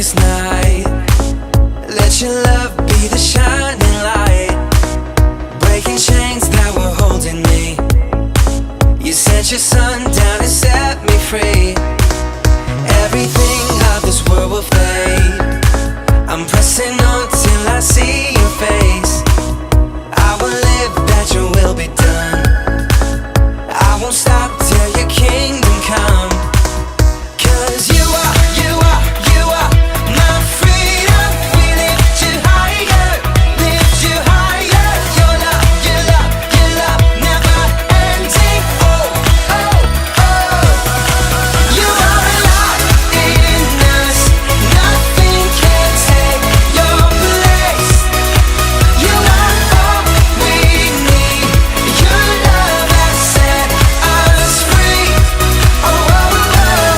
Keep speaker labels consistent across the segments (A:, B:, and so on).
A: this night. Let your love be the shining light, breaking chains that were holding me. You sent your sun down and set me free. Everything of this world will fade. I'm pressing on till I see your face. I will live that your will be done. I won't stop till your kingdom come. 'Cause you are my freedom. We lift you higher, lift you higher. Your love, never ending. Oh, oh, oh. You are alive in us. Nothing can take your place. You are all we need. Your love has set us free. Oh, oh, oh.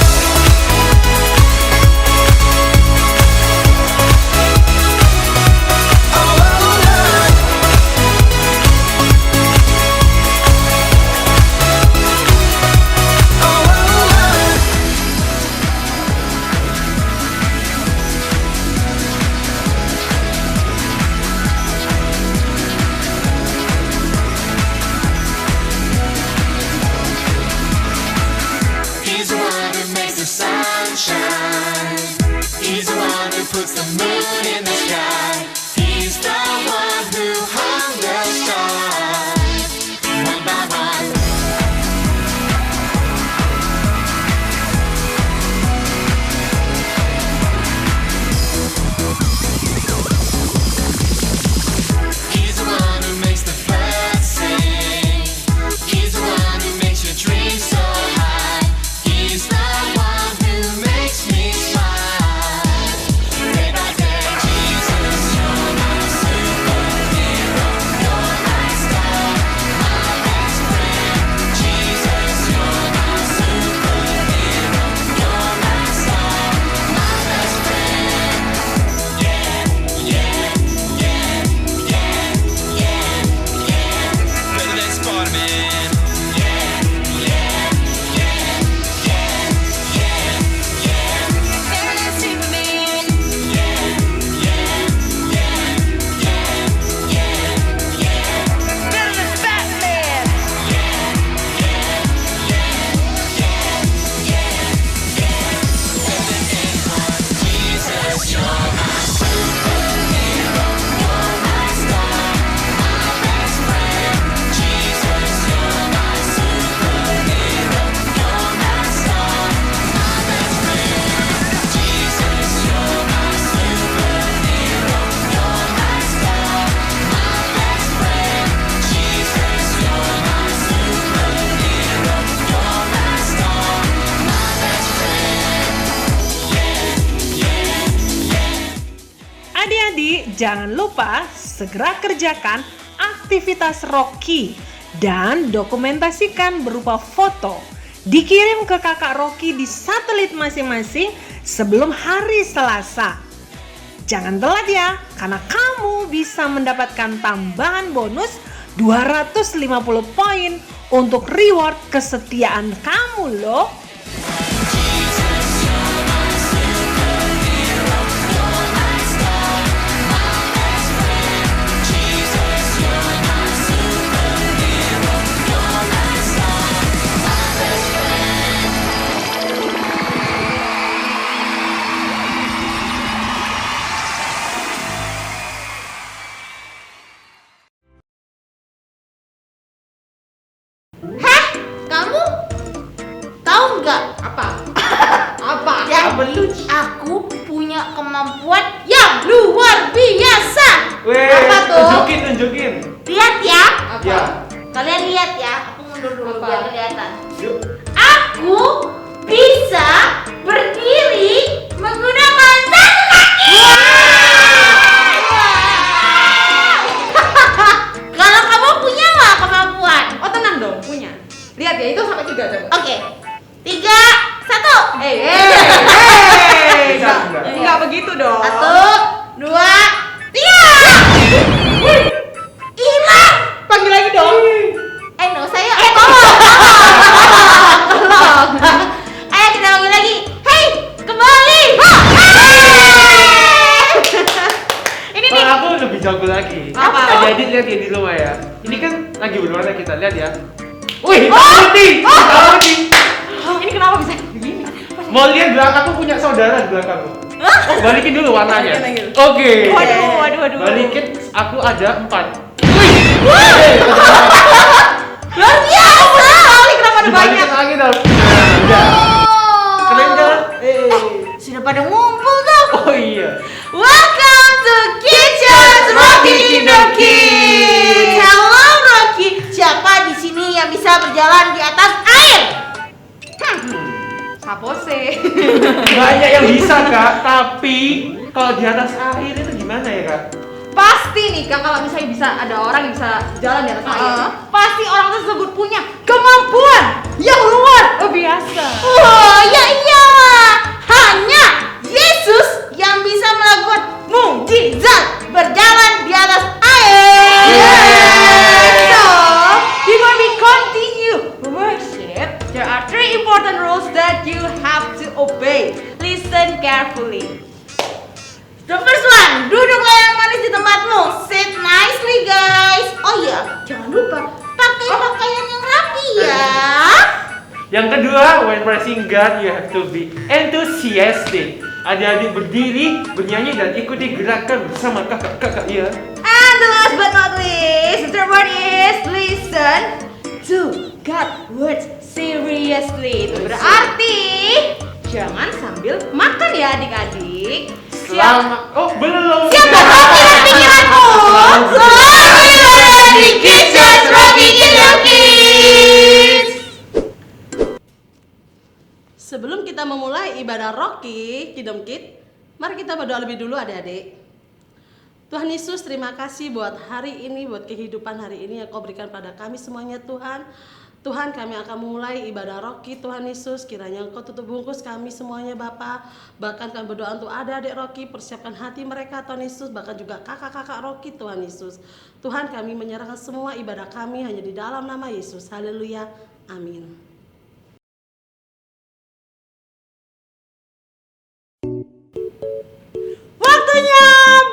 B: He's the one who makes the sun shine. He's the one who puts the moon in the sky. He's the one who hung the stars one by one. He's the one who makes the birds sing. He's the one who makes your dreams so high. He's the one who makes me smile. Day by day, Jesus, you're my superhero. You're my star, my best friend. Jesus, you're my superhero. You're my star, my best friend. Yeah, yeah, yeah, yeah, yeah, yeah. Better than Spider-Man. Yeah, yeah, yeah, yeah, yeah, yeah. Better than Superman. Yeah, yeah, yeah, yeah, yeah, yeah. Better than Batman. Yeah, yeah, yeah, yeah, yeah, yeah. Better than anyone. Jesus, you're my superhero. You're my star, my best friend. Jesus, you're my superhero. You're my star, my best friend. Jesus, you're my superhero. You're my star, my best friend. Jesus, you're my superhero. You're my star, my best friend. Yeah, yeah, yeah.
C: Adik-adik, jangan lupa segera kerjakan aktivitas Rocky dan dokumentasikan berupa foto. Dikirim ke kakak Rocky di satelit masing-masing sebelum hari Selasa. Jangan telat ya, karena kamu bisa mendapatkan tambahan bonus 250 poin untuk reward kesetiaan kamu loh.
D: Hah? Kamu tahu nggak apa? Apa? Jadi aku punya kemampuan yang luar biasa. Apa tuh?
E: Tunjukin.
D: Lihat ya.
E: Apa? Ya.
D: Kalian lihat ya. Aku mundur dulu
E: Apa?
D: biar kelihatan.
E: Yuk.
D: Aku bisa berdiri menggunakan satu kaki. Kalau kamu punya nggak kemampuan?
F: Oh tenang dong, punya. Lihat ya, itu sampai 3 coba.
D: Oke. 3, 1.
F: Enggak begitu dong.
D: 1, 2, 3. Hilang.
F: Panggil lagi dong.
D: No, saya tolong. Ayo kita panggil lagi. Hey, kembali.
E: jago lagi.
F: Apa?
E: Adik-adik lihat ya di rumah ya. Ini kan lagi berwarna kita lihat ya. Wih, putih. Putih.
F: Ini kenapa bisa begini?
E: Mau lihat belakangku punya saudara di belakangku. Oh, balikin dulu warnanya.
F: Balikin.
E: Oke.
F: Waduh.
E: Balikin, aku ada 4.
F: Luar biasa. Kali kenapa ada banyak?
E: Dibalikin lagi dong. Nah, udah. Keren kan?
D: Sudah pada ngumpul tuh.
E: Oh iya.
D: Welcome to Kitchen Rocky Kingdom Kids. Hello Rocky. Siapa di sini yang bisa berjalan di atas air?
F: Sapose.
E: Banyak yang bisa kak, tapi kalau di atas air itu gimana ya kak?
F: Pasti nih Kak, kalau misalnya bisa ada orang yang bisa jalan di atas air, pasti orang tersebut punya kemampuan yang luar biasa.
D: Oh iya. Hanya Yesus yang bisa melakukan mukjizat berjalan di atas air.
F: So, before we continue worship, there are 3 important rules that you have to obey. Listen carefully.
D: The first one, duduklah yang manis di tempatmu. Sit nicely guys. Oh iya, jangan lupa pakai pakaian yang rapi ya.
E: Yang kedua, when praising God, you have to be enthusiastic. Adik-adik berdiri, bernyanyi dan ikuti gerakan bersama kakak-kakak ya.
F: And the last but not least, the third one is listen to God words seriously. Itu berarti jangan sambil makan ya adik-adik.
E: Selamat. Oh belum.
D: Siap Rocky dan pikiranmu. Selamat di Kitchen Rocky Kingdom Kids.
G: Sebelum kita memulai ibadah Rocky Kingdom Kids, mari kita berdoa lebih dulu adik-adik. Tuhan Yesus, terima kasih buat hari ini, buat kehidupan hari ini yang Kau berikan pada kami semuanya Tuhan. Tuhan, kami akan memulai ibadah Rocky. Tuhan Yesus, kiranya Engkau tutup bungkus kami semuanya Bapa. Bahkan kami berdoa untuk adik-adik Rocky, persiapkan hati mereka Tuhan Yesus, bahkan juga kakak-kakak Rocky Tuhan Yesus. Tuhan, kami menyerahkan semua ibadah kami hanya di dalam nama Yesus. Haleluya. Amin.
C: Waktunya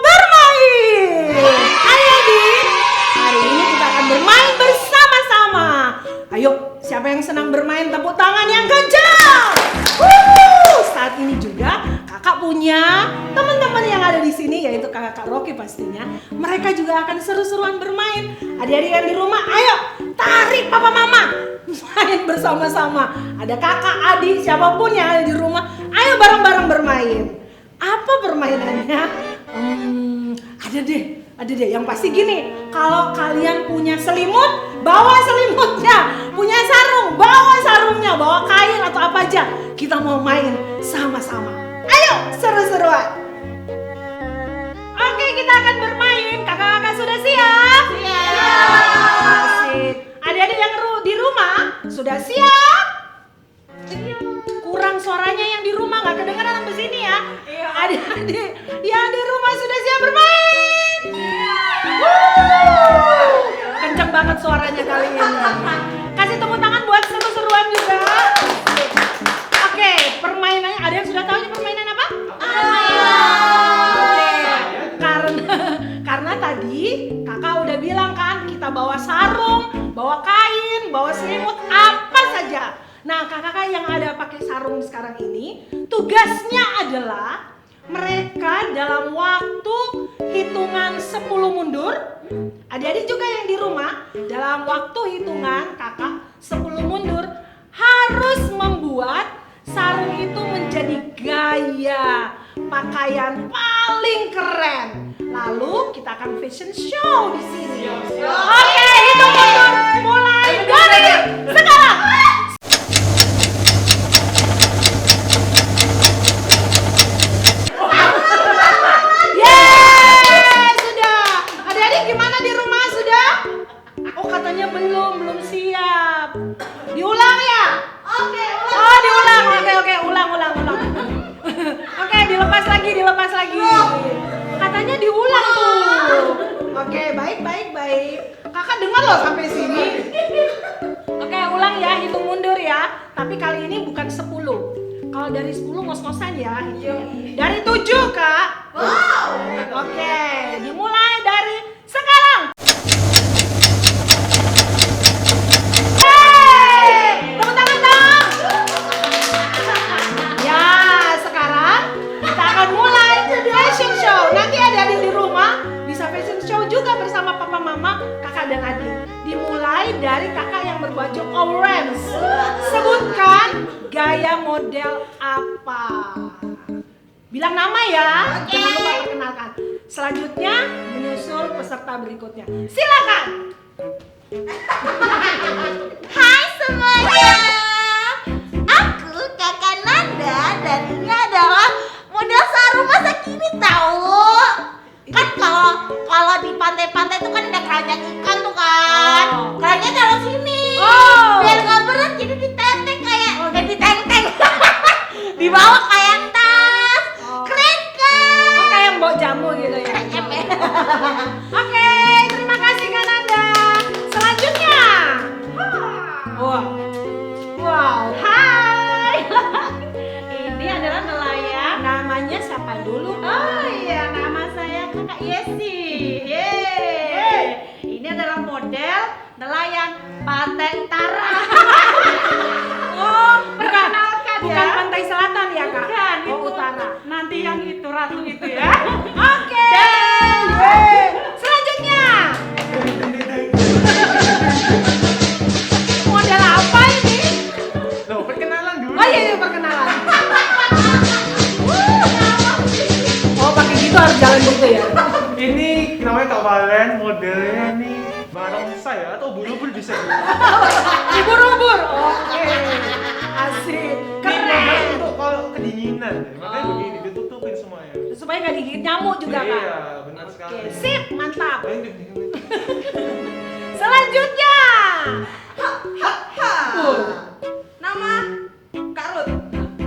C: bermain. Adik-adik, hari ini kita akan bermain bersama-sama. Ayo, siapa yang senang bermain tepuk tangan yang kencang. Saat ini juga kakak punya teman-teman yang ada di sini, yaitu kakak Rocky pastinya. Mereka juga akan seru-seruan bermain. Adik-adik yang di rumah, ayo tarik papa mama main bersama-sama. Ada kakak, adik, siapapun yang ada di rumah, ayo bareng-bareng bermain. Apa permainannya? Ada deh. Yang pasti gini, kalau kalian punya selimut, bawa selimutnya. Punya sarung, bawa sarungnya. Bawa kain atau apa aja. Kita mau main sama-sama. Ayo, seru-seruan. Oke, kita akan bermain. Kakak-kakak sudah siap? Siap. Asik. Adik-adik yang di rumah, sudah siap? Kurang suaranya yang di rumah, nggak kedengeran sampai sini ya. Adik-adik yang di rumah sudah siap bermain. Kenceng banget suaranya kali ini. Kasih tepuk tangan buat seru-seruan juga. Oke, permainannya ada yang sudah tahu ini permainan apa? Oke, karena tadi kakak udah bilang kan kita bawa sarung, bawa kain, bawa selimut, apa saja. Nah, kakak-kakak yang ada pakai sarung sekarang ini, tugasnya adalah mereka dalam waktu hitungan 10 mundur. Adik-adik juga yang di rumah, dalam waktu hitungan kakak 10 mundur harus membuat sarung itu menjadi gaya pakaian paling keren. Lalu kita akan fashion show di sini. Oke, hitung mundur mulai dari sekarang. Katanya belum siap. Diulang ya? Oke, ulang. Oh, diulang. Oke, ulang. Oke, dilepas lagi. Katanya diulang tuh. Oke, baik. Kakak dengar loh sampai sini. Oke, ulang ya, hitung mundur ya. Tapi kali ini bukan 10. Kalau dari 10 ngos-ngosan ya. Dari 7, Kak. Wow. Oke, dimulai dari dari kakak yang berbaju orange. Sebutkan gaya model apa? Bilang nama ya, jangan lupa perkenalkan. Selanjutnya menyusul peserta berikutnya. Silakan.
D: Hai semuanya, aku kakak Nanda dan ini adalah model sarung masa kini tahu. Kan kalau di pantai-pantai itu kan ada keranjang ikan tuh kan. Keranjangnya taruh sini. Biar nggak berat jadi ditenteng kayak ditenteng. Dibawa kayak tas. Keren kan?
C: Oh, kayak yang bawa jamu gitu ya. Oke, terima kasih Kak Nanda. Selanjutnya. Wow, hai. Ini adalah nelayan. Namanya siapa dulu?
F: Oh iya, nama saya Kakak Yesi. Yeay. Ini adalah model nelayan Pantai Utara.
C: Oh,
F: Perkenalkan
C: bukan
F: ya.
C: pantai selatan ya Kak?
F: Bukan,
C: Oh,
F: itu
C: utara.
F: nanti yang itu ratu itu ya.
C: Oke. Selanjutnya. Model apa ini?
E: Loh, perkenalan dulu.
C: Oh iya, perkenalan. Oh, pakai gitu harus jalan gitu ya.
E: Ini namanya Kak Valen, modelnya nih barongsai atau ubur-ubur bisa.
C: Ubur-ubur. Oke. Asik.
E: Ini model
C: Keren.
E: untuk kalau kedinginan, makanya begini ditutupin semuanya.
C: Supaya nggak digigit nyamuk juga Kak.
E: Iya, benar sekali.
C: Oke, sip, mantap.
E: Ayo, ding.
C: Selanjutnya.
F: Nama Kak Ruth.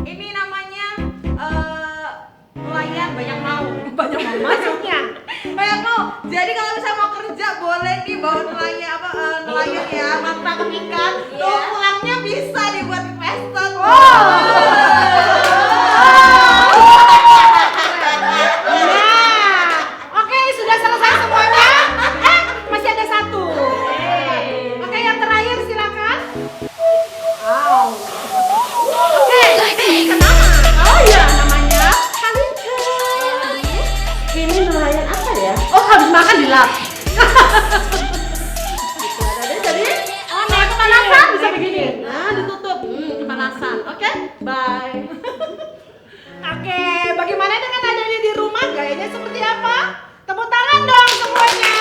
F: Ini namanya nelayan banyak mau.
C: Banyak mau maksudnya.
F: Banyak mau. Jadi kalau misalnya mau kerja boleh nih bawa nelayan ya, tangkap ikan. Tuh pulangnya bisa dibuat investor.
C: Nah, oke, sudah selesai semuanya. Masih ada satu. Oke, yang terakhir silakan. Wow. Oke, kenapa? Oh iya, namanya Kalika.
F: Ini nelayan apa ya?
C: Oh, habis makan dilap.
F: Jadi
C: Kepanasan bisa begini.
F: nah ditutup. Kepanasan. Oke, bye.
C: Oke, bagaimana dengan adik-adik di rumah? Gayanya seperti apa? Tepuk tangan dong semuanya.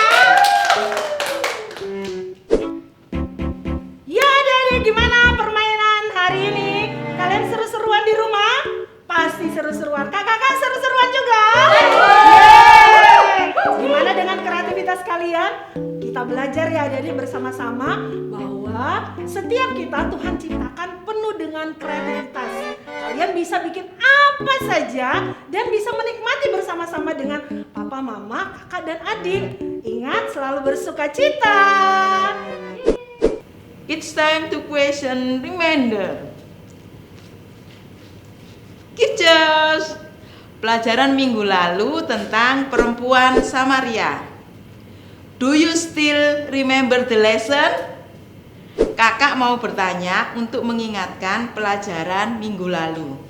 C: Ya adik-adik, gimana permainan hari ini? Kalian seru-seruan di rumah? Pasti seru-seruan. Kakak-kakak seru-seruan juga? Yeay. Gimana dengan kreativitas kalian? Kita belajar ya adik-adik bersama-sama bahwa setiap kita Tuhan ciptakan penuh dengan kreativitas. Kalian bisa bikin apa saja dan bisa menikmati bersama-sama dengan papa, mama, kakak, dan adik. Ingat selalu bersuka cita.
H: It's time to question reminder. Kicos. Pelajaran minggu lalu tentang perempuan Samaria. Do you still remember the lesson? Kakak mau bertanya untuk mengingatkan pelajaran minggu lalu.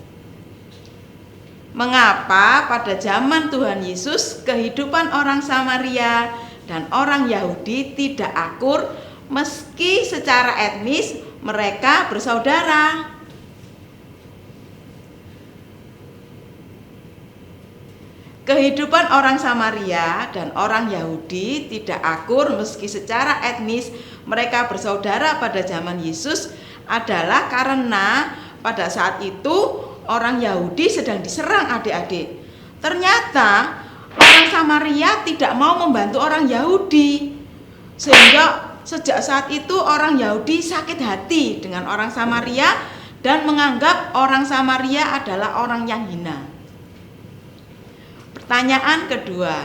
H: Mengapa pada zaman Tuhan Yesus kehidupan orang Samaria dan orang Yahudi tidak akur meski secara etnis mereka bersaudara? Kehidupan orang Samaria dan orang Yahudi tidak akur meski secara etnis mereka bersaudara pada zaman Yesus adalah karena pada saat itu orang Yahudi sedang diserang adik-adik. Ternyata orang Samaria tidak mau membantu orang Yahudi. Sehingga sejak saat itu orang Yahudi sakit hati dengan orang Samaria dan menganggap orang Samaria adalah orang yang hina. Pertanyaan kedua,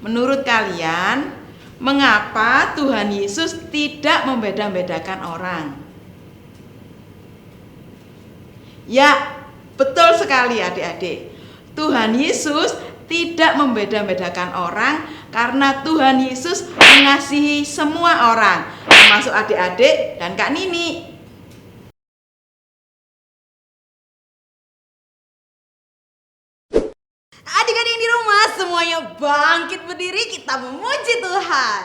H: menurut kalian, mengapa Tuhan Yesus tidak membeda-bedakan orang? Ya, betul sekali adik-adik. Tuhan Yesus tidak membeda-bedakan orang karena Tuhan Yesus mengasihi semua orang, termasuk adik-adik dan Kak Nini.
F: Adik-adik di rumah semuanya bangkit berdiri, kita memuji Tuhan.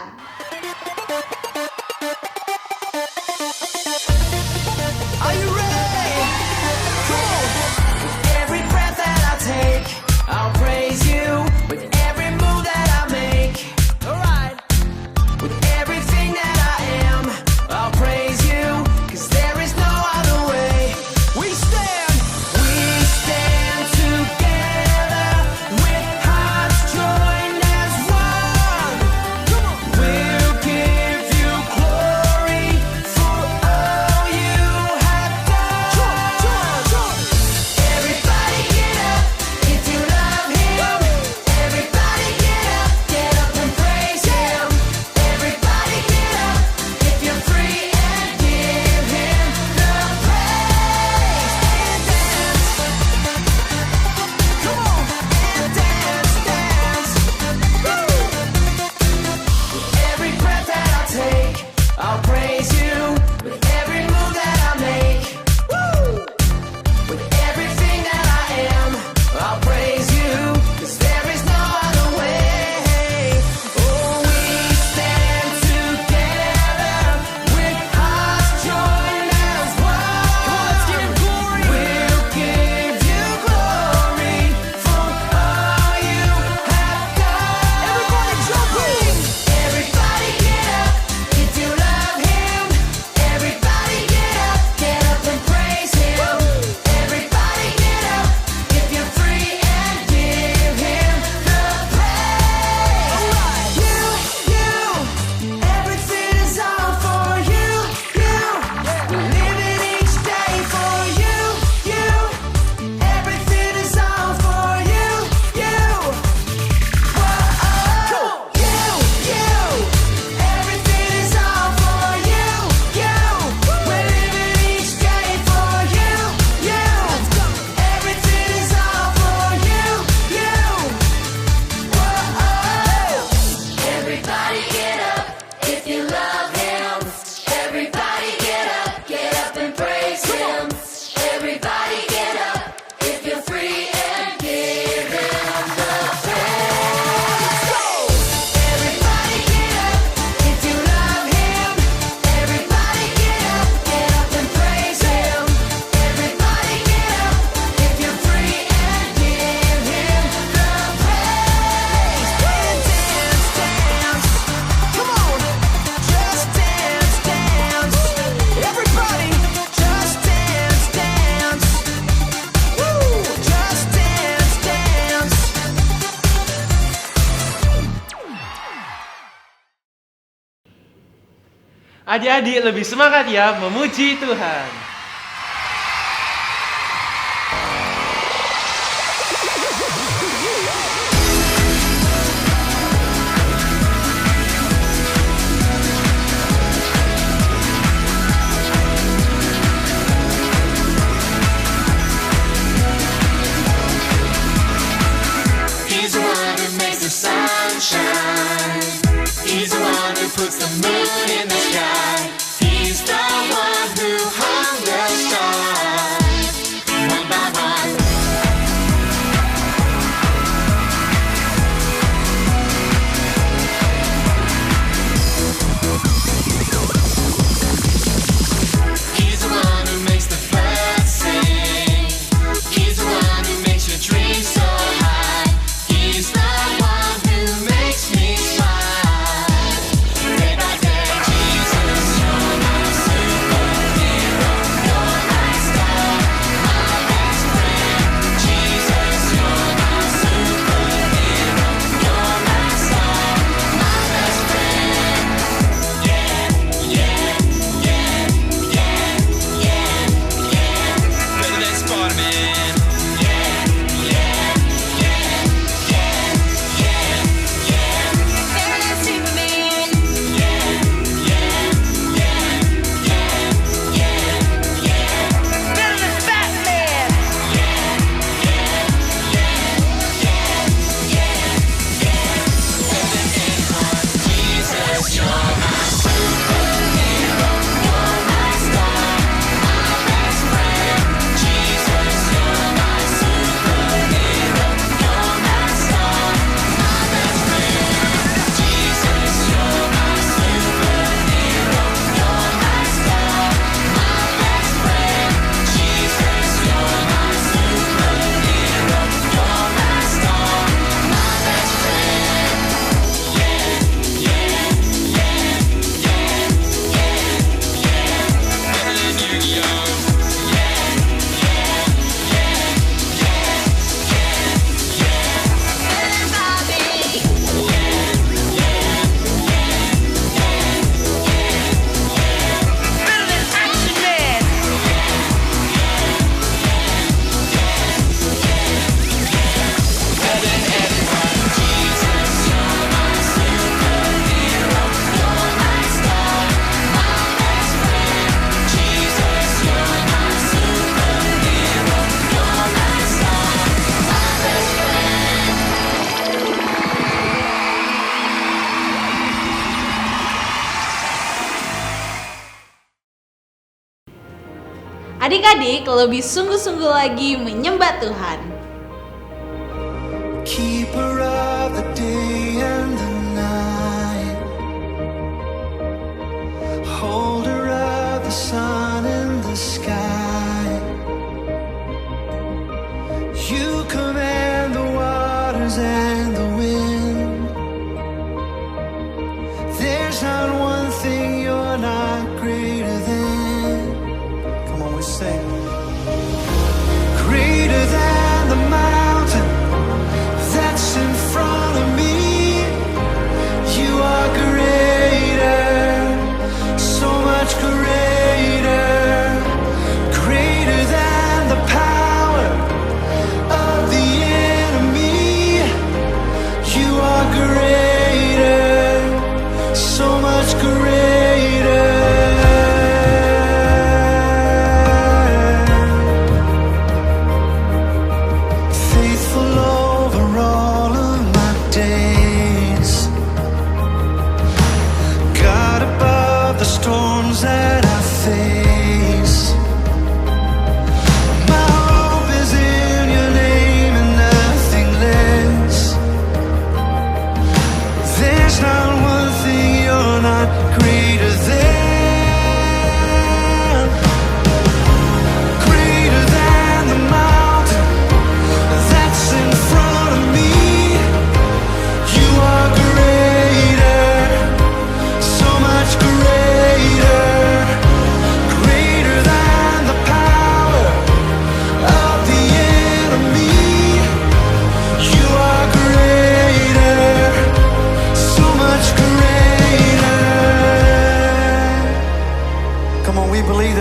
E: Adik-adik lebih semangat ya memuji Tuhan.
B: He's the one who makes the sun shine. He's the one who puts the moon in the sky. He's the one who hung the stars one by one. He's the one who makes the birds sing. He's the one who makes your dreams so high. He's the one who makes me smile. Day by day, Jesus, you're my superhero. You're my star, my best friend. Jesus, you're my superhero. You're my star, my best friend. Yeah, yeah, yeah, yeah, yeah, yeah. Better than Spider-Man. Yeah, yeah, yeah, yeah, yeah, yeah. Better than Superman. Yeah, yeah, yeah, yeah, yeah, yeah. Better than Batman. Yeah, yeah, yeah, yeah, yeah, yeah. Better than anyone. Jesus, you're my superhero. You're my star, my best friend. Jesus, you're my superhero. You're my star, my best friend. Jesus, you're my superhero. You're my star, my best friend. Jesus, you're my superhero. You're my star, my best friend. Yeah, yeah, yeah, yeah, yeah, yeah. Better than Yu-Gi-Oh! Yeah, yeah, yeah, yeah, yeah, yeah. Better than Bobby. Yeah, yeah, yeah, yeah, yeah, yeah. Better than Action Man. Yeah, yeah, yeah, yeah, yeah, yeah. Better than everyone. Jesus, you're my superhero. You're my star, my best friend. Jesus, you're my superhero. You're my star, my best friend.
F: Adik-adik lebih sungguh-sungguh lagi menyembah Tuhan.
A: Keeper of the day and the night, holder of the sun and the sky. You command the waters and the wind. There's not one thing you're not greater than. Come on, we sing. Greater than the mountain that's in front of me. You are greater, so much greater. Greater than the power of the enemy.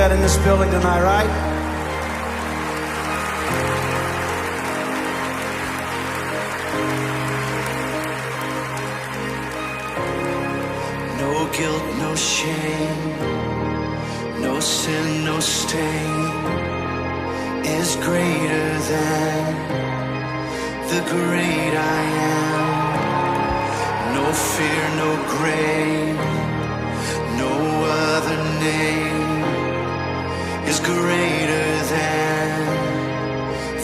I: that in this building tonight, right? No guilt, no shame, no sin, no stain is greater than the great I am. No fear, no grave, no other name is greater than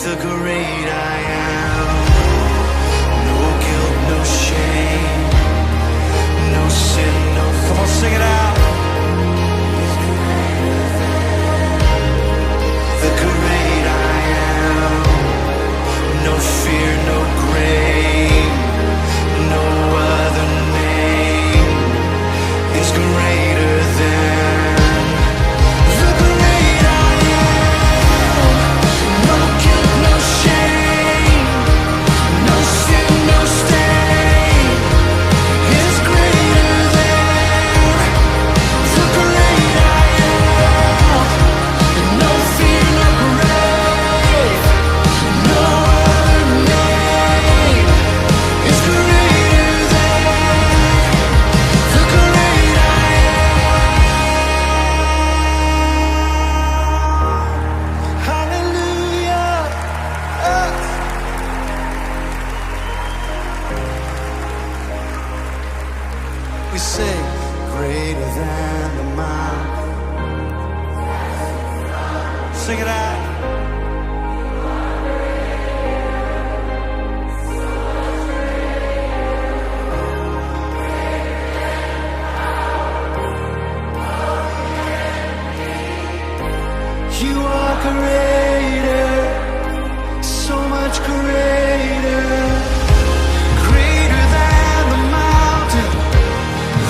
I: the great I am. No guilt, no shame, no sin, no. Come on, sing it out. The great I am. No fear, no grave, no other name is greater than the great I am. No guilt, no shame, no sin, no stain is greater than the great I am. No fear, no grave, no other name is greater than the great I am. Hallelujah. We sing greater than the mountain. Sing it out. You are greater, so much greater, greater than the mountain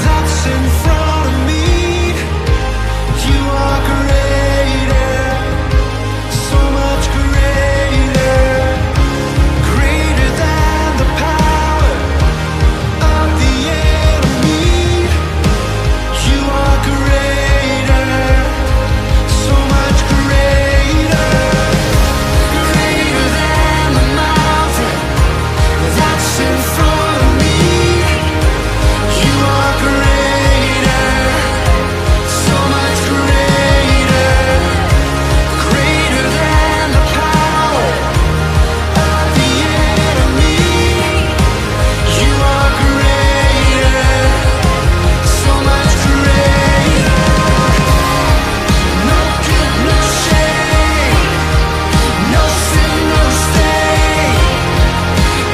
I: that's in front of me. You are greater, so much greater, greater than the power of the enemy. You are greater, so much greater, greater than the mountain that's in front of me. You are greater, so much greater, greater than the power of the enemy. You are greater, so much greater. No guilt, no shame, no sin, no stain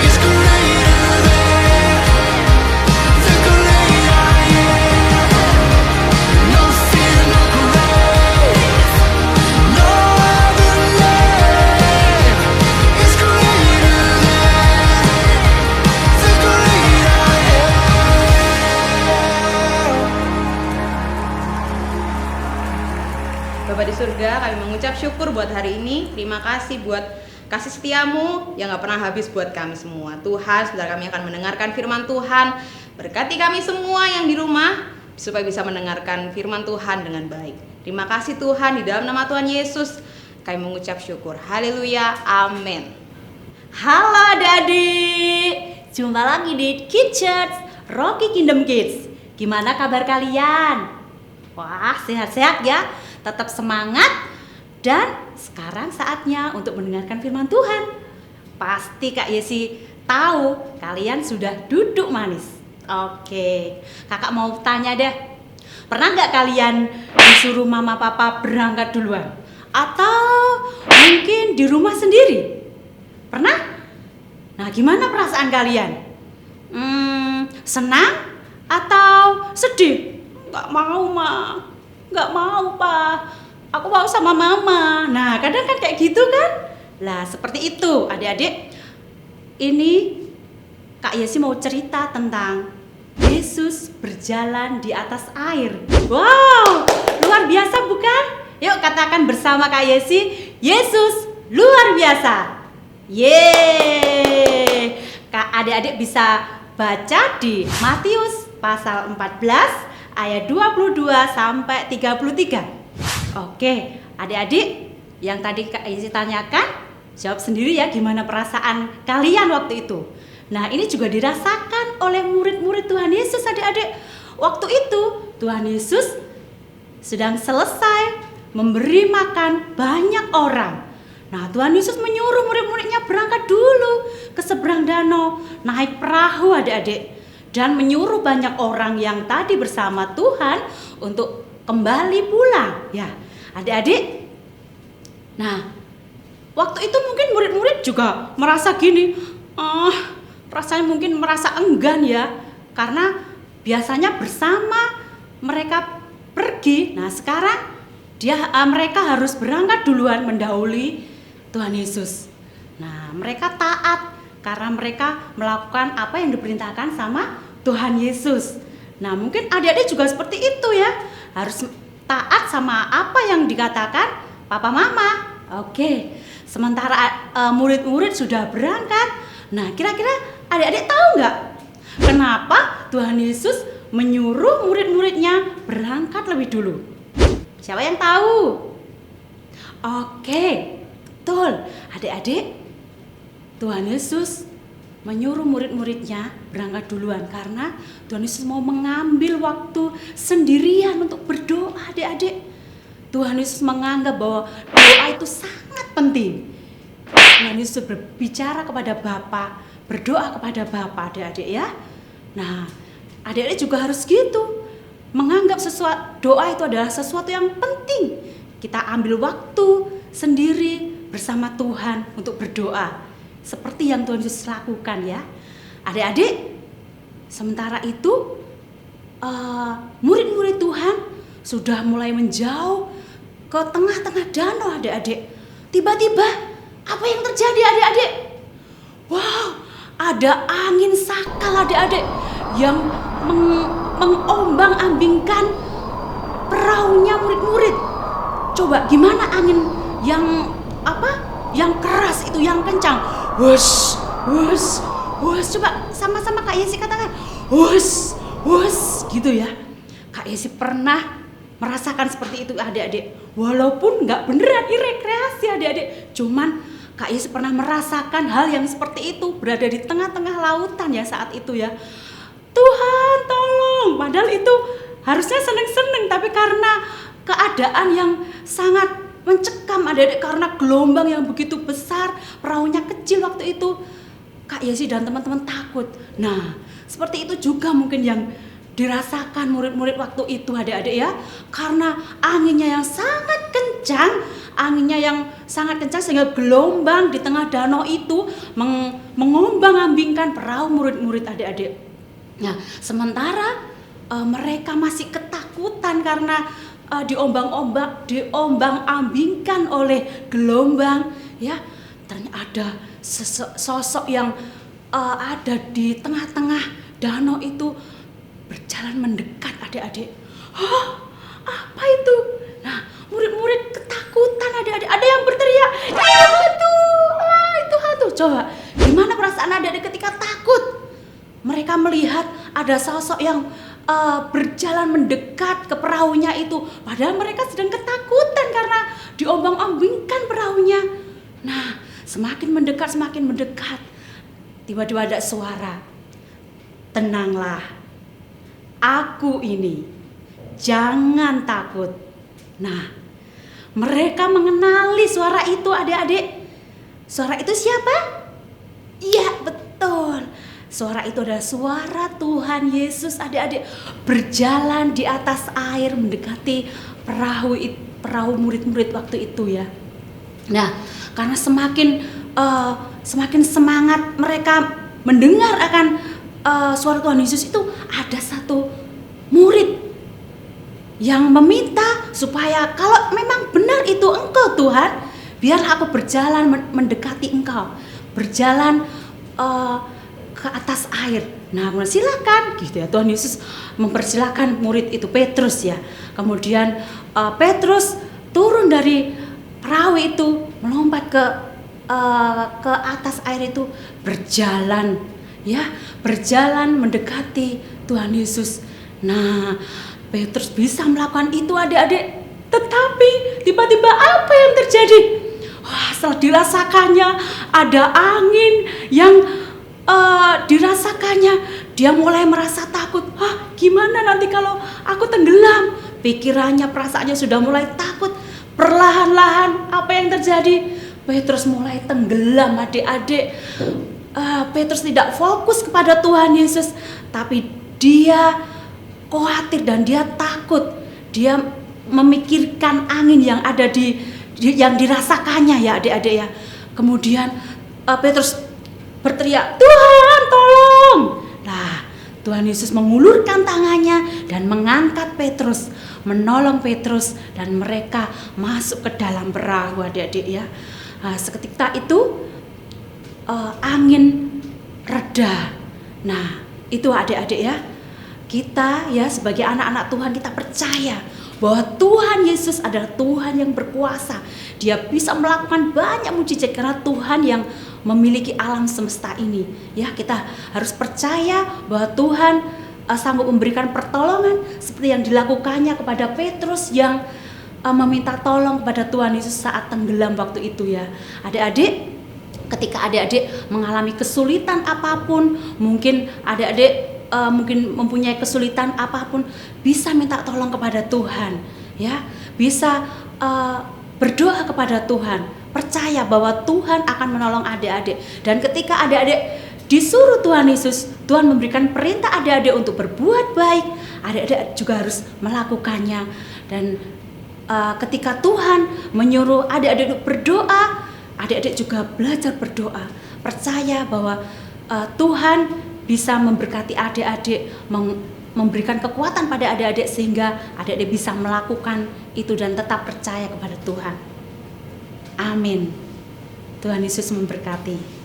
I: is greater than the great I am. No fear, no grave, no other name is greater than the great I am.
F: Bapak di surga, kami mengucap syukur buat hari ini. Terima kasih buat kasih setiamu yang gak pernah habis buat kami semua. Tuhan, sebentar kami akan mendengarkan firman Tuhan. Berkati kami semua yang di rumah supaya bisa mendengarkan firman Tuhan dengan baik. Terima kasih Tuhan, di dalam nama Tuhan Yesus kami mengucap syukur. Haleluya, amin.
D: Halo adik-adik, jumpa lagi di Kids Church Rocky Kingdom Kids. Gimana kabar kalian? Wah, sehat-sehat ya, tetap semangat. Dan sekarang saatnya untuk mendengarkan firman Tuhan. Pasti Kak Yesi tahu kalian sudah duduk manis. Oke, kakak mau tanya deh, pernah nggak kalian disuruh mama papa berangkat duluan? Atau mungkin di rumah sendiri? Pernah? Nah, gimana perasaan kalian? Senang atau sedih? Nggak mau, Ma. Nggak mau, Pa. Aku mau sama mama. Nah, kadang kan kayak gitu kan? Lah, seperti itu, adik-adik. Ini Kak Yesi mau cerita tentang Yesus berjalan di atas air. Wow, luar biasa bukan? Yuk katakan bersama Kak Yesi, Yesus luar biasa. Yeay. Kak adik-adik bisa baca di Matius pasal 14 ayat 22 sampai 33.
F: Oke, adik-adik yang tadi Kak Yesi tanyakan, jawab sendiri ya gimana perasaan kalian waktu itu. Nah, ini juga dirasakan oleh murid-murid Tuhan Yesus, adik-adik. Waktu itu Tuhan Yesus sedang selesai memberi makan banyak orang. Nah, Tuhan Yesus menyuruh murid-muridnya berangkat dulu ke seberang danau, naik perahu adik-adik, dan menyuruh banyak orang yang tadi bersama Tuhan untuk kembali pulang. Ya, adik-adik. Nah, waktu itu mungkin murid-murid juga merasa gini, rasanya mungkin merasa enggan ya, karena biasanya bersama mereka pergi. Nah, sekarang mereka harus berangkat duluan mendahului Tuhan Yesus. Nah, mereka taat karena mereka melakukan apa yang diperintahkan sama Tuhan Yesus. Nah, mungkin adik-adik juga seperti itu ya, harus taat sama apa yang dikatakan papa mama. Oke, sementara murid-murid sudah berangkat. Nah, kira-kira adik-adik tahu nggak kenapa Tuhan Yesus menyuruh murid-muridnya berangkat lebih dulu? Siapa yang tahu? Oke, betul. Adik-adik, Tuhan Yesus menyuruh murid-muridnya berangkat duluan karena Tuhan Yesus mau mengambil waktu sendirian untuk berdoa, adik-adik. Tuhan Yesus menganggap bahwa doa itu sangat penting. Tuhan Yesus berbicara kepada Bapa, berdoa kepada Bapa, adik-adik ya. Nah, adik-adik juga harus gitu, menganggap doa itu adalah sesuatu yang penting. Kita ambil waktu sendiri bersama Tuhan untuk berdoa, seperti yang Tuhan Yesus lakukan ya. Adik-adik, sementara itu murid-murid Tuhan sudah mulai menjauh ke tengah-tengah danau, adik-adik. Tiba-tiba apa yang terjadi, adik-adik? Wow, ada angin sakal, adik-adik, yang mengombang-ambingkan perahunya murid-murid. Coba gimana angin yang yang keras itu, yang kencang? Wush, wush, wush. Coba sama-sama Kak Yesi katakan, wush, wush, gitu ya. Kak Yesi pernah merasakan seperti itu, adik-adik. Walaupun nggak beneran ini rekreasi, adik-adik, cuman Kak Yesi pernah merasakan hal yang seperti itu, berada di tengah-tengah lautan ya saat itu ya. Tuhan tolong, padahal itu harusnya seneng-seneng, tapi karena keadaan yang sangat mencekam, adik-adik, karena gelombang yang begitu besar, perahunya kecil waktu itu, Kak Yesi dan teman-teman takut. Nah, seperti itu juga mungkin yang dirasakan murid-murid waktu itu, adik-adik ya, karena anginnya yang sangat kencang, sehingga gelombang di tengah danau itu mengombang-ambingkan perahu murid-murid, adik-adik. Nah, sementara mereka masih ketakutan karena diombang-ambingkan oleh gelombang ya. Ternyata ada sosok yang ada di tengah-tengah danau itu berjalan mendekat, adik-adik. Apa itu? Nah, murid-murid ketakutan, adik-adik. Ada yang berteriak, itu hantu, itu hantu. Coba, gimana perasaan adik-adik ketika takut? Mereka melihat ada sosok yang berjalan mendekat ke perahunya itu. Padahal mereka sedang ketakutan karena diombang-ambingkan perahunya. Nah, semakin mendekat. Tiba-tiba ada suara, tenanglah, aku ini, jangan takut. Nah, mereka mengenali suara itu, adik-adik. Suara itu siapa? Iya, betul. Suara itu adalah suara Tuhan Yesus, adik-adik, berjalan di atas air mendekati perahu murid-murid waktu itu ya. Nah, karena semakin semangat mereka mendengar akan suara Tuhan Yesus itu, ada satu murid yang meminta supaya kalau memang benar itu Engkau Tuhan, biarlah aku berjalan mendekati Engkau, berjalan ke atas air. Nah, silakan gitu ya. Tuhan Yesus mempersilahkan murid itu, Petrus ya. Kemudian Petrus turun dari perahu itu, melompat ke atas air itu, berjalan mendekati Tuhan Yesus. Nah, Petrus bisa melakukan itu, adik-adik,
J: Tetapi tiba-tiba apa yang terjadi? Wah, setelah dirasakannya ada angin yang dirasakannya, dia mulai merasa takut. Gimana nanti kalau aku tenggelam? Pikirannya, perasaannya sudah mulai takut. Perlahan-lahan apa yang terjadi? Petrus mulai tenggelam, adik-adik. Petrus tidak fokus kepada Tuhan Yesus, tapi dia khawatir dan dia takut. Dia memikirkan angin yang ada yang dirasakannya ya adik-adik ya. Kemudian Petrus berteriak, Tuhan tolong. Nah, Tuhan Yesus mengulurkan tangannya dan mengangkat Petrus, menolong Petrus, dan mereka masuk ke dalam perahu adik-adik ya. Nah, seketika itu angin reda. Nah, itu adik-adik ya. Kita ya sebagai anak-anak Tuhan, kita percaya bahwa Tuhan Yesus adalah Tuhan yang berkuasa. Dia bisa melakukan banyak mujizat karena Tuhan yang memiliki alam semesta ini. Ya, kita harus percaya bahwa Tuhan sanggup memberikan pertolongan seperti yang dilakukannya kepada Petrus yang meminta tolong kepada Tuhan Yesus saat tenggelam waktu itu ya. Adik-adik, ketika adik-adik mengalami kesulitan apapun, mungkin adik-adik mungkin mempunyai kesulitan apapun, bisa minta tolong kepada Tuhan ya, bisa berdoa kepada Tuhan, percaya bahwa Tuhan akan menolong adik-adik. Dan ketika adik-adik disuruh Tuhan Yesus, Tuhan memberikan perintah adik-adik untuk berbuat baik, adik-adik juga harus melakukannya. Dan ketika Tuhan menyuruh adik-adik untuk berdoa, adik-adik juga belajar berdoa, percaya bahwa Tuhan bisa memberkati adik-adik, memberikan kekuatan pada adik-adik sehingga adik-adik bisa melakukan itu dan tetap percaya kepada Tuhan. Amin. Tuhan Yesus memberkati.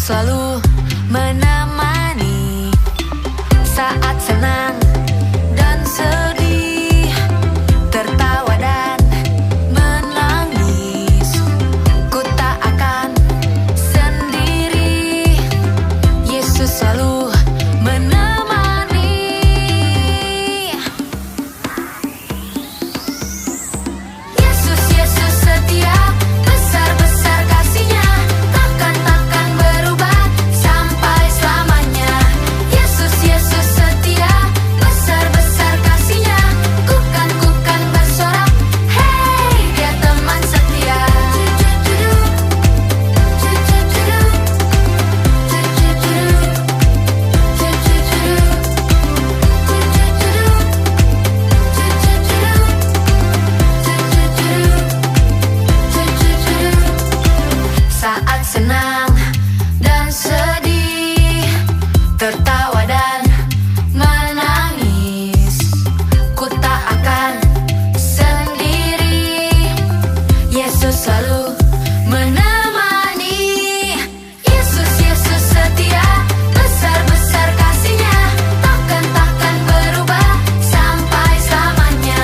K: Selalu menemani saat senang dan sedih, tertawa dan menangis. Ku tak akan sendiri, Yesus selalu menemani. Yesus, Yesus setia, besar-besar kasih-Nya, takkan berubah sampai selamanya. Yesus, Yesus setia, besar-besar kasih-Nya, ku kan bersorak, hey, Dia teman setia. Saat senang dan sedih, tertawa dan menangis, ku tak akan sendiri, Yesus selalu menemani. Yesus, Yesus setia, besar-besar kasih-Nya, takkan berubah sampai selamanya.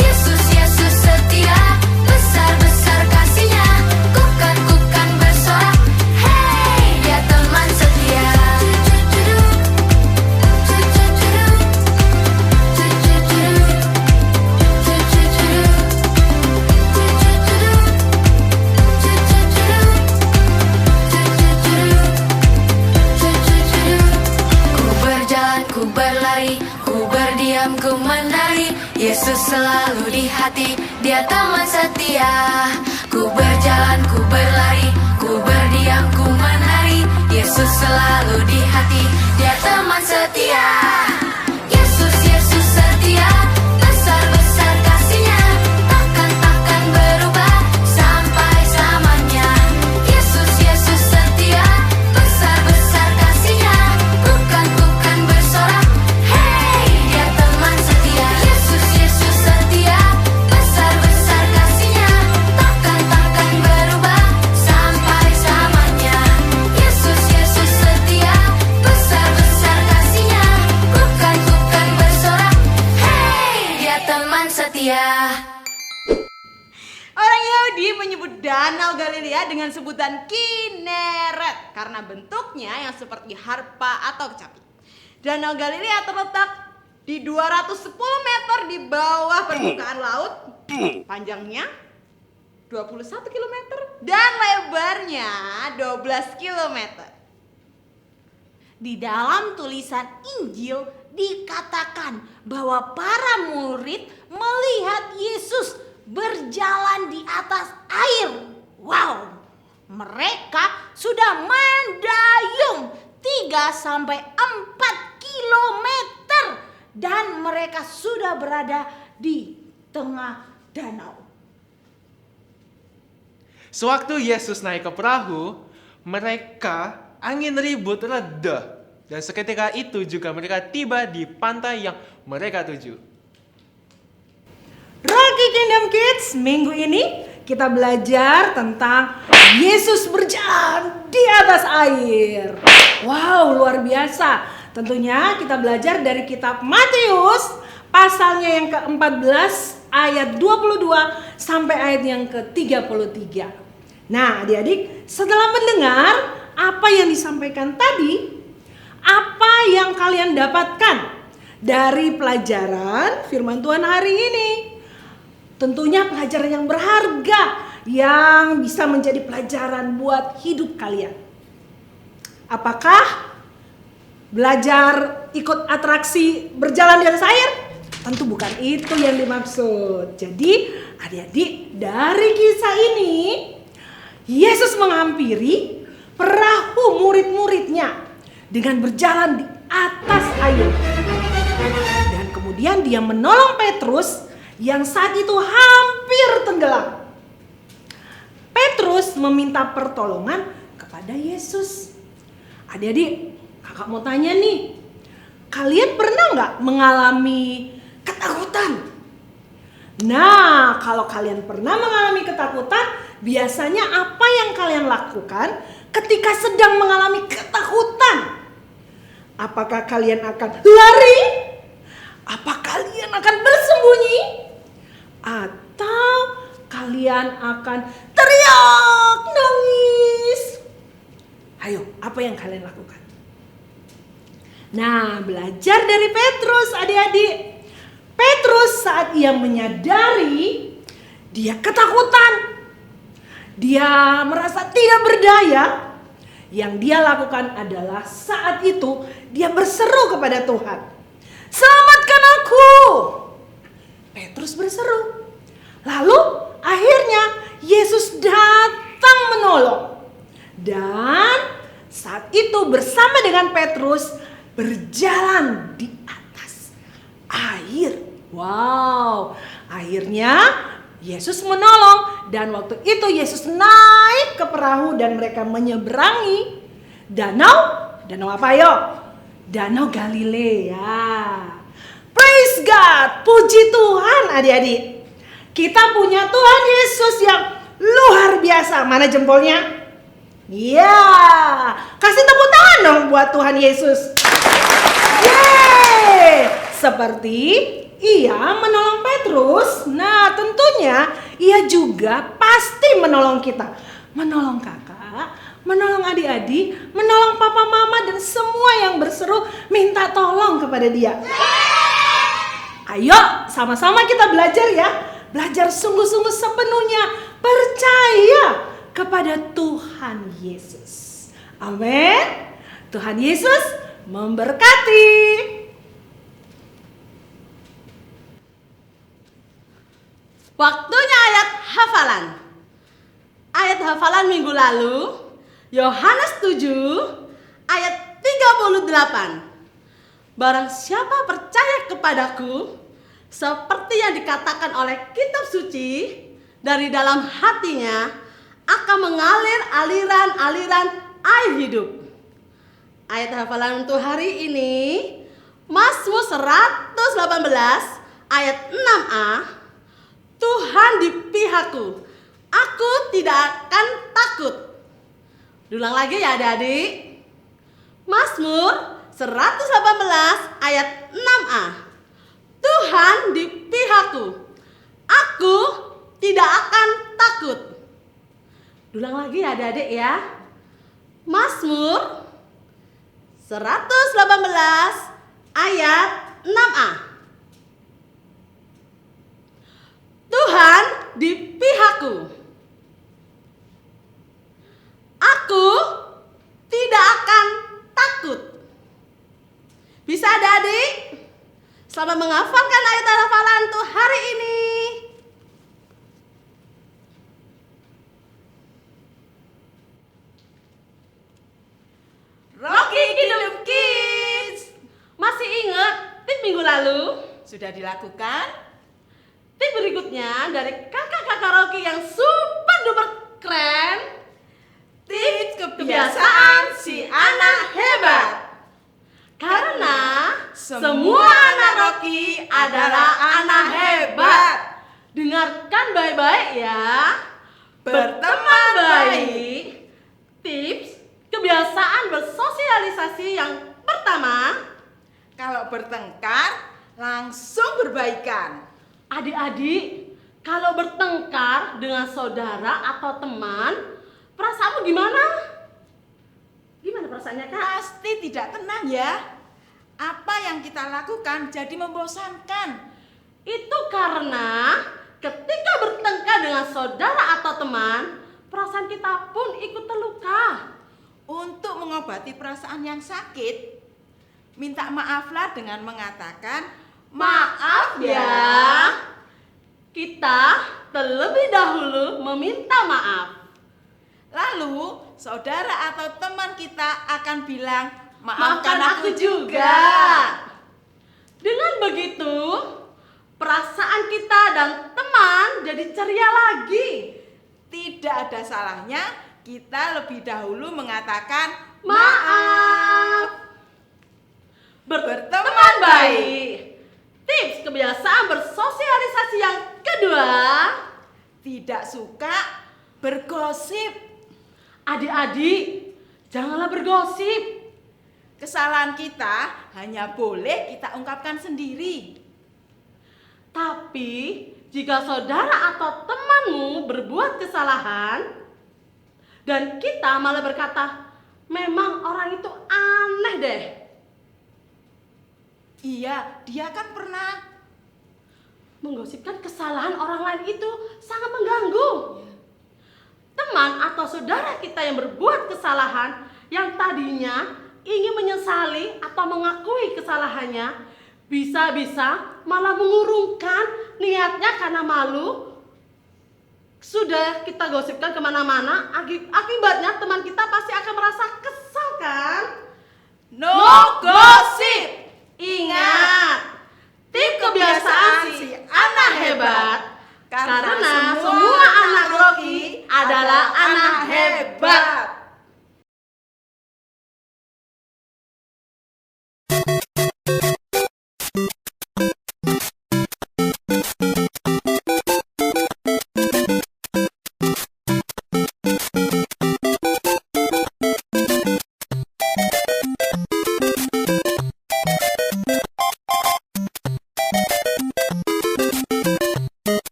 K: Yesus, Yesus setia, besar-besar kasih-Nya, ku kan bersorak, hey, Dia teman setia. Ku berjalan, ku berlari, ku berdiam, ku menari, Yesus selalu di hati, Dia teman setia. Ku berjalan, ku berlari, ku berdiam, ku menari, Yesus selalu di hati, Dia teman setia. Yesus, Yesus setia, besar-besar kasih-Nya, takkan berubah sampai selamanya. Yesus, Yesus setia, besar-besar kasih-Nya, ku kan
F: Kennedy menyebut Danau Galilea dengan sebutan Kineret karena bentuknya yang seperti harpa atau kecapi. Danau Galilea terletak di 210 meter di bawah permukaan laut, panjangnya 21 km dan lebarnya 12 km.
D: Di dalam tulisan Injil dikatakan bahwa para murid melihat Yesus berjalan di atas air. Wow, mereka sudah mendayung 3-4 kilometer dan mereka sudah berada di tengah danau.
E: Sewaktu Yesus naik ke perahu, angin ribut reda. Dan seketika itu juga mereka tiba di pantai yang mereka tuju.
C: Rocky Kingdom Kids, minggu ini kita belajar tentang Yesus berjalan di atas air. Wow, luar biasa. Tentunya kita belajar dari kitab Matius pasalnya yang ke-14 ayat 22 sampai ayat yang ke-33. Nah, adik-adik, setelah mendengar apa yang disampaikan tadi, apa yang kalian dapatkan dari pelajaran firman Tuhan hari ini? Tentunya pelajaran yang berharga yang bisa menjadi pelajaran buat hidup kalian. Apakah belajar ikut atraksi berjalan di atas air? Tentu bukan itu yang dimaksud. Jadi adik-adik, dari kisah ini Yesus menghampiri perahu murid-muridnya dengan berjalan di atas air. Dan kemudian dia menolong Petrus yang saat itu hampir tenggelam. Petrus meminta pertolongan kepada Yesus. Adik-adik, kakak mau tanya nih, kalian pernah nggak mengalami ketakutan? Nah, kalau kalian pernah mengalami ketakutan, biasanya apa yang kalian lakukan ketika sedang mengalami ketakutan? Apakah kalian akan lari? Apa kalian akan bersembunyi? Atau kalian akan teriak, nangis? Ayo, apa yang kalian lakukan? Nah, belajar dari Petrus, adik-adik. Petrus saat ia menyadari dia ketakutan, dia merasa tidak berdaya, yang dia lakukan adalah saat itu dia berseru kepada Tuhan, "Selamatkan aku!" Petrus berseru. Lalu akhirnya Yesus datang menolong. Dan saat itu bersama dengan Petrus berjalan di atas air. Wow, akhirnya Yesus menolong dan waktu itu Yesus naik ke perahu dan mereka menyeberangi danau apa yo? Danau Galilea. Praise God, puji Tuhan adik-adik. Kita punya Tuhan Yesus yang luar biasa. Mana jempolnya? Ya, kasih tepuk tangan dong buat Tuhan Yesus. Yeay, seperti ia menolong Petrus, nah tentunya ia juga pasti menolong kita. Menolong kakak, menolong adik-adik, menolong papa mama dan semua yang berseru minta tolong kepada dia. Ayo sama-sama kita belajar ya. Belajar sungguh-sungguh sepenuhnya percaya kepada Tuhan Yesus. Amin. Tuhan Yesus memberkati.
G: Waktunya ayat hafalan. Ayat hafalan minggu lalu, Yohanes 7 ayat 38. Barang siapa percaya kepadaku, seperti yang dikatakan oleh kitab suci, dari dalam hatinya akan mengalir aliran-aliran air hidup. Ayat hafalan untuk hari ini, Mazmur 118 ayat 6a. Tuhan di pihakku, aku tidak akan takut. Ulang lagi ya adik-adik. Mazmur 118 ayat 6a. Tuhan di pihakku, aku tidak akan takut. Ulang lagi ya adik-adik ya. Mazmur 118 ayat 6a. Tuhan di pihakku. Aku tidak akan takut. Bisa adik-adik? Selamat menghafalkan ayat hafalan untuk hari ini. Rocky Kingdom Kids. Masih ingat tip minggu lalu?
H: Sudah dilakukan?
G: Tip berikutnya dari kakak-kakak Rocky yang super duper keren. Tips kebiasaan si anak hebat. Karena semua anak Rocky adalah anak hebat. Dengarkan baik-baik ya. Berteman baik. Tips kebiasaan bersosialisasi yang pertama.
H: Kalau bertengkar, langsung berbaikan.
G: Adik-adik, kalau bertengkar dengan saudara atau teman, perasaanmu gimana? Gimana perasaannya, Kak?
H: Pasti tidak tenang ya. Apa yang kita lakukan jadi membosankan.
G: Itu karena ketika bertengkar dengan saudara atau teman, perasaan kita pun ikut terluka.
H: Untuk mengobati perasaan yang sakit, minta maaflah dengan mengatakan,
G: Maaf ya. Kita terlebih dahulu meminta maaf.
H: lalu saudara atau teman kita akan bilang,
G: Maafkan aku juga. Dengan begitu, perasaan kita dan teman jadi ceria lagi.
H: Tidak ada salahnya kita lebih dahulu mengatakan
G: Maaf. Berteman baik. Tips kebiasaan bersosialisasi yang kedua.
H: tidak suka bergosip.
G: Adik-adik, janganlah bergosip.
H: Kesalahan kita hanya boleh kita ungkapkan sendiri.
G: Tapi jika saudara atau temanmu berbuat kesalahan dan kita malah berkata, memang orang itu aneh deh.
H: Iya, dia kan pernah.
G: Menggosipkan kesalahan orang lain itu sangat mengganggu. Teman atau saudara kita yang berbuat kesalahan yang tadinya ingin menyesali atau mengakui kesalahannya, bisa-bisa malah mengurungkan niatnya karena malu. Sudah kita gosipkan kemana-mana, akibatnya teman kita pasti akan merasa kesal kan?
H: No gosip.
G: Ingat, tip kebiasaan si anak hebat. Karena semua anak Rocky adalah anak hebat.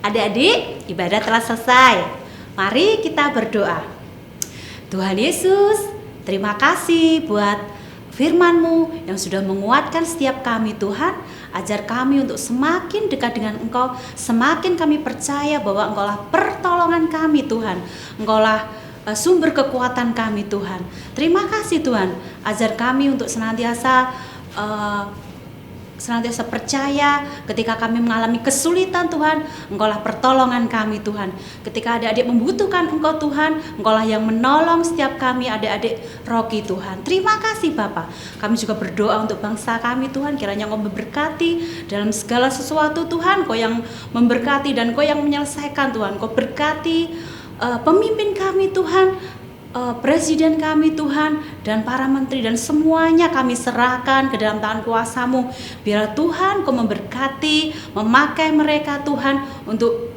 J: Adik-adik, ibadah telah selesai. Mari kita berdoa. Tuhan Yesus, terima kasih buat firman-Mu yang sudah menguatkan setiap kami Tuhan. Ajar kami untuk semakin dekat dengan Engkau, semakin kami percaya bahwa Engkaulah pertolongan kami Tuhan. Engkaulah sumber kekuatan kami Tuhan. Terima kasih Tuhan, ajar kami untuk senantiasa senantiasa percaya ketika kami mengalami kesulitan Tuhan, Engkaulah pertolongan kami Tuhan. Ketika adik-adik membutuhkan Engkau Tuhan, Engkaulah yang menolong setiap kami adik-adik Rocky Tuhan. Terima kasih Bapa. Kami juga berdoa untuk bangsa kami Tuhan, kiranya Engkau memberkati dalam segala sesuatu Tuhan, Engkau yang memberkati dan Engkau yang menyelesaikan Tuhan. Engkau berkati pemimpin kami Tuhan, presiden kami Tuhan, dan para menteri dan semuanya kami serahkan ke dalam tangan kuasa-Mu. Biar Tuhan Kau memberkati, memakai mereka Tuhan untuk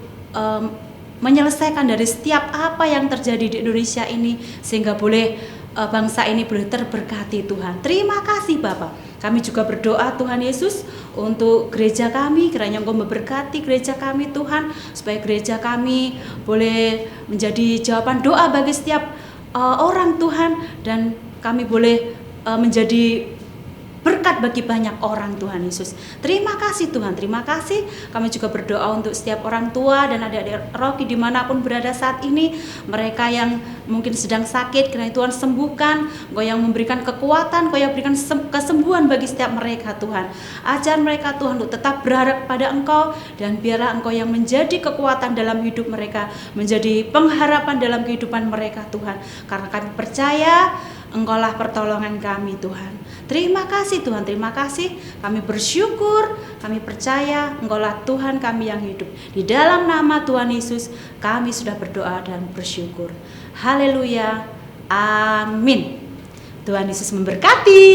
J: menyelesaikan dari setiap apa yang terjadi di Indonesia ini, sehingga boleh bangsa ini boleh terberkati Tuhan. Terima kasih Bapak. Kami juga berdoa Tuhan Yesus untuk gereja kami, kiranya Engkau memberkati gereja kami Tuhan, supaya gereja kami boleh menjadi jawaban doa bagi setiap orang Tuhan, dan kami boleh menjadi berkat bagi banyak orang Tuhan Yesus. Terima kasih Tuhan, terima kasih. Kami juga berdoa untuk setiap orang tua dan adik-adik Rocky dimanapun berada saat ini. Mereka yang mungkin sedang sakit, kiranya Tuhan sembuhkan. Engkau yang memberikan kekuatan, Engkau yang memberikan kesembuhan bagi setiap mereka Tuhan. Ajar mereka Tuhan untuk tetap berharap pada Engkau, dan biarlah Engkau yang menjadi kekuatan dalam hidup mereka, menjadi pengharapan dalam kehidupan mereka Tuhan. Karena kami percaya Engkaulah pertolongan kami Tuhan. Terima kasih Tuhan, terima kasih. Kami bersyukur, kami percaya Engkaulah Tuhan kami yang hidup. Di dalam nama Tuhan Yesus kami sudah berdoa dan bersyukur. Haleluya, amin. Tuhan Yesus memberkati.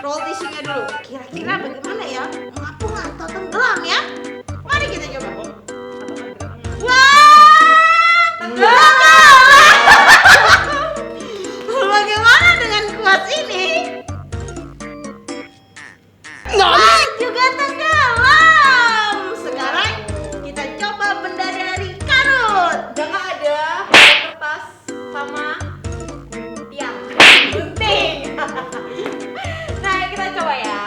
D: roll tissue-nya dulu. Kira-kira bagaimana ya? Mengapung atau tenggelam ya? Mari kita coba. Wah, tenggelam. Bagaimana dengan kuas ini? Wah, juga tenggelam. Sekarang kita coba benda dari karut.
F: Udah nggak ada kertas sama tiang gunting. Nah, kita coba ya.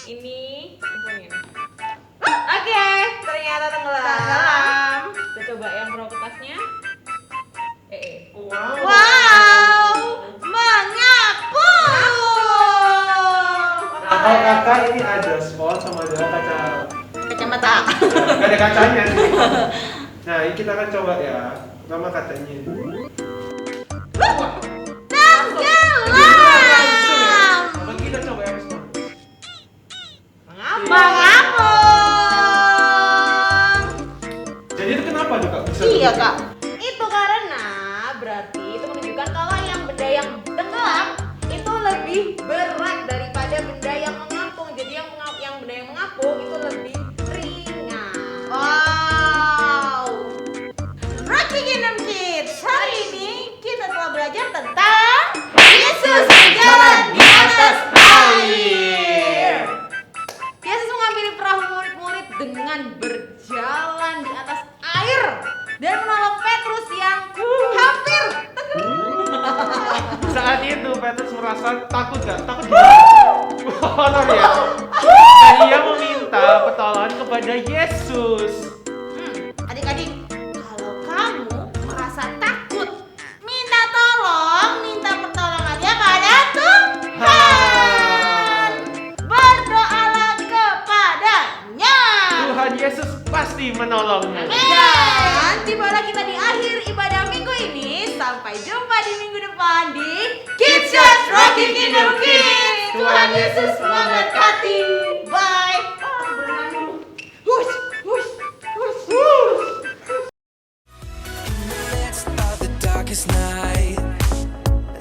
F: Ini oke, ternyata tenggelam. Kita coba yang pro kertasnya.
D: Wow, mengapung.
E: Nah, kalau kakak ini ada spot sama ada
D: Kacamata.
E: Gak ada kacanya nih. Nah, ini kita akan coba ya. Pertama katanya.
D: Tenggelam.
E: Apa kita coba yang spot?
D: Mengapung.
E: Jadi itu kenapa tuh kak? Bisa
D: Iya
E: begitu?
D: kak.
F: Itu karena berarti itu menunjukkan kalau yang benda yang tenggelam itu lebih berat daripada benda yang mengapung. Jadi yang benda yang mengapung itu lebih ringan.
D: Wow. Rocky Kingdom Kids, hari ini kita telah belajar tentang Yesus berjalan di atas air.
F: Yesus mengambil perahu murid-murid dengan berjalan di atas air dan menolong Petrus yang hampir
E: Saat itu Petrus merasa takut gak? Takut gimana? Honor ya. Dan ia meminta pertolongan kepada Yesus.
D: Adik-adik, kalau kamu merasa takut, minta pertolongannya pada Tuhan. Berdoalah kepadanya.
E: Tuhan Yesus pasti menolongmu.
F: Dan tibalah kita di akhir ibadah minggu ini. Sampai jumpa di minggu depan di
D: Kids Church Rocky Kingdom Kids. Tuhan Yesus memberkati. Bye. Berenang dulu. Hush, hush, hush, hush.
A: In the midst of the darkest night,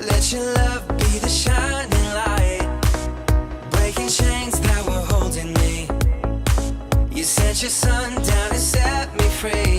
A: let your love be the shining light, breaking chains that were holding me. You sent your son down and set me free.